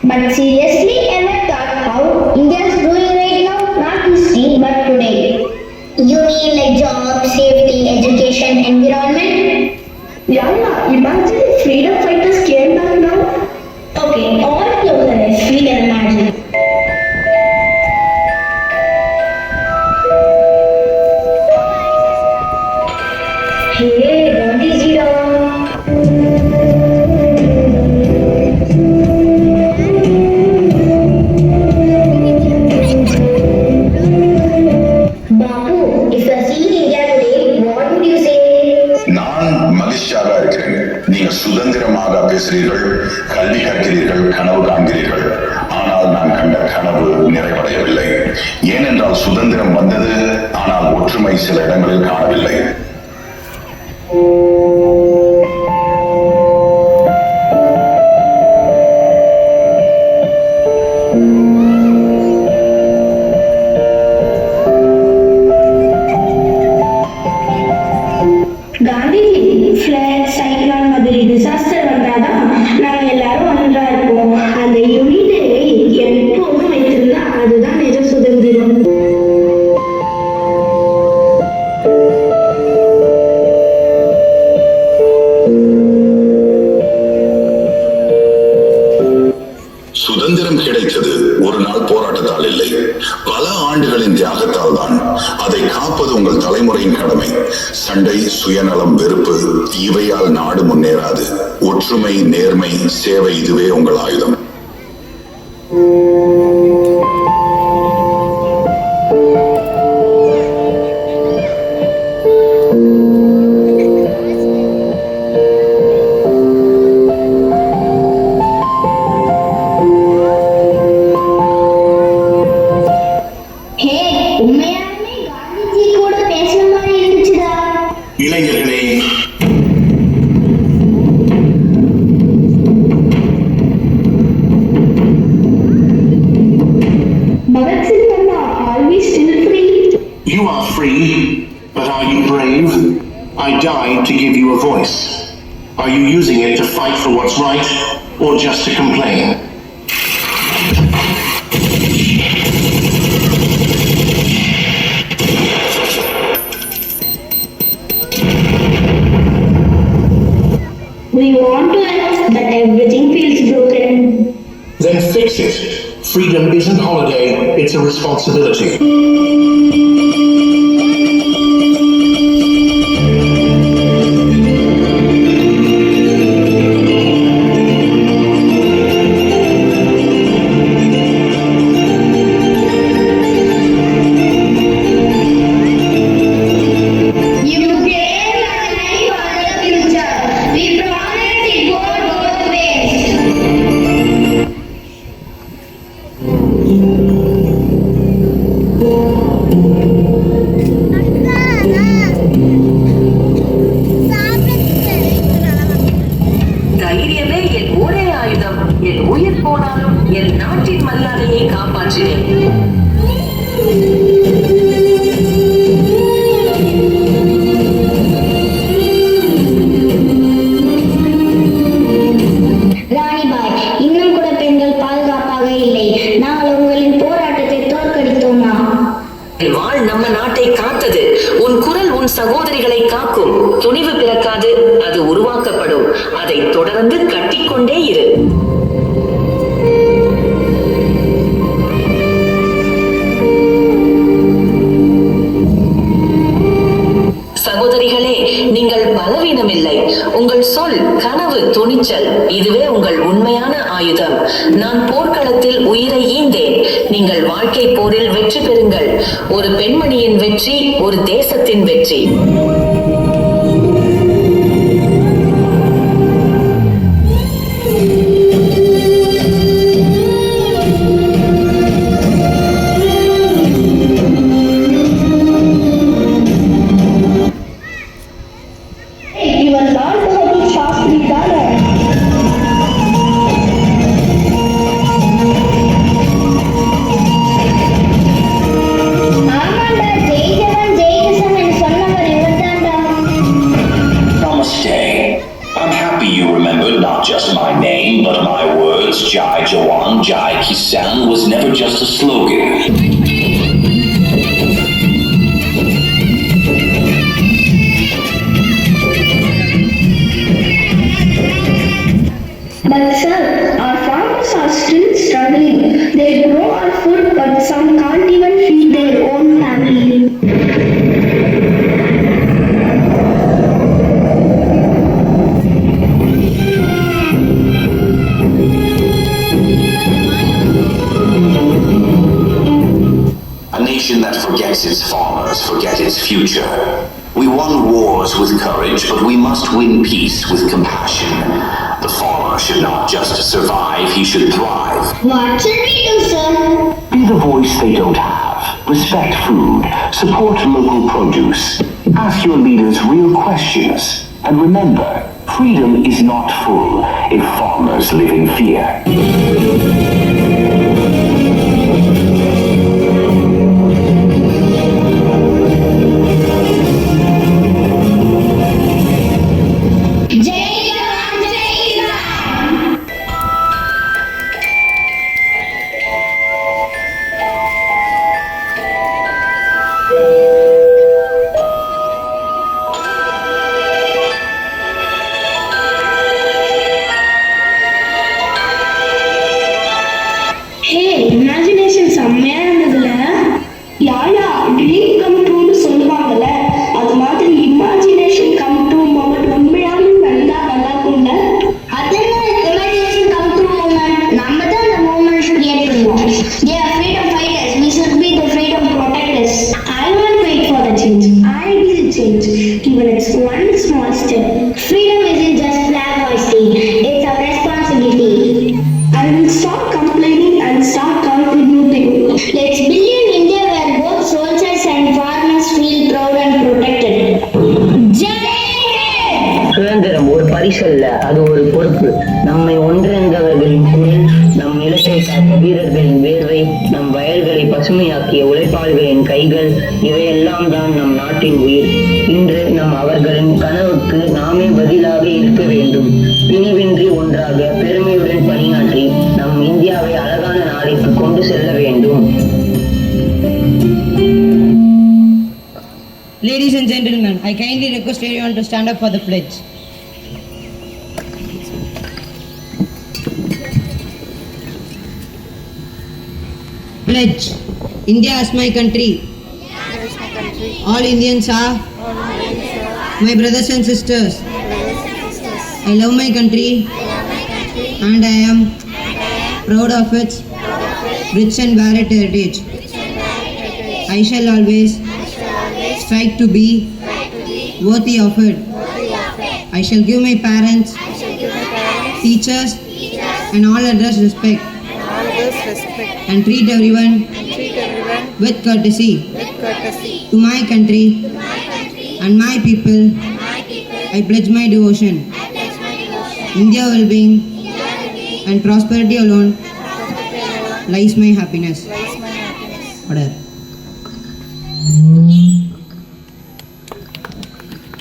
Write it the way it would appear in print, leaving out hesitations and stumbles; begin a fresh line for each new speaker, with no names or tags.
But seriously, ever thought how India is doing right now? Not history, but today. You mean like job, safety, education, environment? Yeah, imagine if freedom fighters came back now. Okay, all close eyes, we can imagine. Hey, Gandhiji Babu, if you are seeing India today, what would you say?
நான் மகிழ்ச்சியாக இருக்கிறேன். நீங்கள் சுதந்திரமாக பேசுகிறீர்கள், கல்வி கற்கிறீர்கள், கனவு காண்கிறீர்கள். ஆனால் நான் கண்ட கனவு நிறைவடையவில்லை. ஏனென்றால் சுதந்திரம் வந்தது, ஆனால் ஒற்றுமை சில இடங்களில் காணவில்லை.
காந்திஜி ஃபிளட் சைக்ளோன் மாதிரி டிசாஸ்டர் வந்தாதான் நாங்க எல்லாரும் ஒன்றா இருப்போம். அந்த யூனிட்டை எப்போதும் வைத்திருந்தா அதுதான் நிஜ சுதந்திரம்.
சுதந்திரம் கிடைத்தது ஒரு நாள் போராட்டத்தால் இல்லை, பல ஆண்டுகளின் தியாகத்தால் தான். அதை காப்பது உங்கள் தலைமுறையின் கடமை. சண்டை, சுயநலம், வெறுப்பு இவையால் நாடு முன்னேறாது. ஒற்றுமை, நேர்மை, சேவை இதுவே உங்கள் ஆயுதம்.
உண்மையாலுமே காந்திஜி கூட பேசுற மாதிரி இருந்துச்சுடா.
இளைஞர்களே,
Bhagat Singh Nanda, are we still free?
You are free, but are you brave? I died to give you a voice. Are you using it to fight for what's right, or just to complain?
We want to act, but everything feels broken.
Then fix it. Freedom isn't holiday, it's a responsibility.
You gave our life for the future. We promised it would go both ways.
தைரியமே என் ஒரே ஆயுதம். என் உயிர் போனாலும் என் நாட்டின் மரியாதையை காப்பாற்றினேன்.
ராணிபாய், இன்னும் கூட பெண்கள் பாதுகாப்பாக இல்லை. நாங்கள் உங்களின் போராட்டத்தை தோற்கடித்தோமா?
என் வாழ் நம்ம நாட்டை காத்தது. உன் குரல் உன் சகோதரிகளை காக்கும். துணிவு பிறக்காது, அது உருவாக்கப்படும். அதை தொடர்ந்து கட்டிக்கொண்டே இரு. சகோதரிகளே, நீங்கள் பலவீனமில்லை. உங்கள் சொல், கனவு, துணிச்சல் இதுவே உங்கள் உண்மையான ஆயுதம். நான் போர்க்களத்தில் உயிரை ஈந்தேன். நீங்கள் வாழ்க்கை போரில் வெற்றி பெறுங்கள். ஒரு பெண்மணியின் வெற்றி ஒரு தேசத்தின் வெற்றி.
இவன் லால் பகதூர் சாஸ்திரி தானே? ஆமாண்டா, ஜெய் ஜவான் ஜெய் கிசான் சொன்னவர் இவர் தான்டா.
wrong, Jai Kisan was never just a slogan.
But sir, our farmers are still struggling. They grow our food, but some can't even feed their own family.
A nation that forgets its farmers, forgets its future. We won wars with courage, but we must win peace with compassion. The farmer should not just survive, he should thrive.
What should we do, sir?
Be the voice they don't have. Respect food. Support local produce. Ask your leaders real questions. And remember, freedom is not full if farmers live in fear.
Hey, imagination செம்மையா இருந்ததுல. யாரா dream come ட்ரூன்னு சொல்லுவாங்கல்ல, அது மாதிரி imagination come true moment உண்மையாலுமே நல்லா இருக்கும்ல. அதெல்லாம் இமேஜினேஷன் கம் ட்ரூ மொமெண்ட். நம்ம தான் அந்த மொமெண்ட் கிரியேட் பண்ணுவோம். They are freedom fighters. We should be the freedom protectors. I won't wait for the change. I be the change. Even it's one small step. Freedom isn't just flag hoisting. It's our responsibility. I will stop complaining and start contributing. Let's build an India where both soldiers and farmers feel proud and protected. Jai Hind!
சுதந்திரம் ஒரு பரிசல்ல, அது ஒரு பொறுப்பு. நம்மை ஒன்றிணைந்தவர்களின் குரல், நம் நிலத்தை காத்த வீரர்களின் வேர்வை, நம் வயல்களை பசுமையாக்கிய உழைப்பாளர்களின் கைகள், இவையெல்லாம் தான் நம் நாட்டின் உயிர். இன்று நம் அவர்களின் கனவுக்கு நாமே பதிலாக இருக்க வேண்டும். பிரிவின்றி ஒன்றாக பெருமையுடன் பணியாற்றி நம் இந்தியாவை அழகான நாளைக்கு கொண்டு செல்ல வேண்டும்.
Ladies and gentlemen, I kindly request everyone to stand up for the pledge. Pledge. India is my country. All Indians are my brothers and sisters. I love my country and I am proud of its rich and varied heritage. I shall always strive to be worthy of it. I shall give my parents, teachers, and all others respect and treat everyone with courtesy. To my country and my people, I pledge my devotion. India well-being and prosperity alone lies my happiness. Order.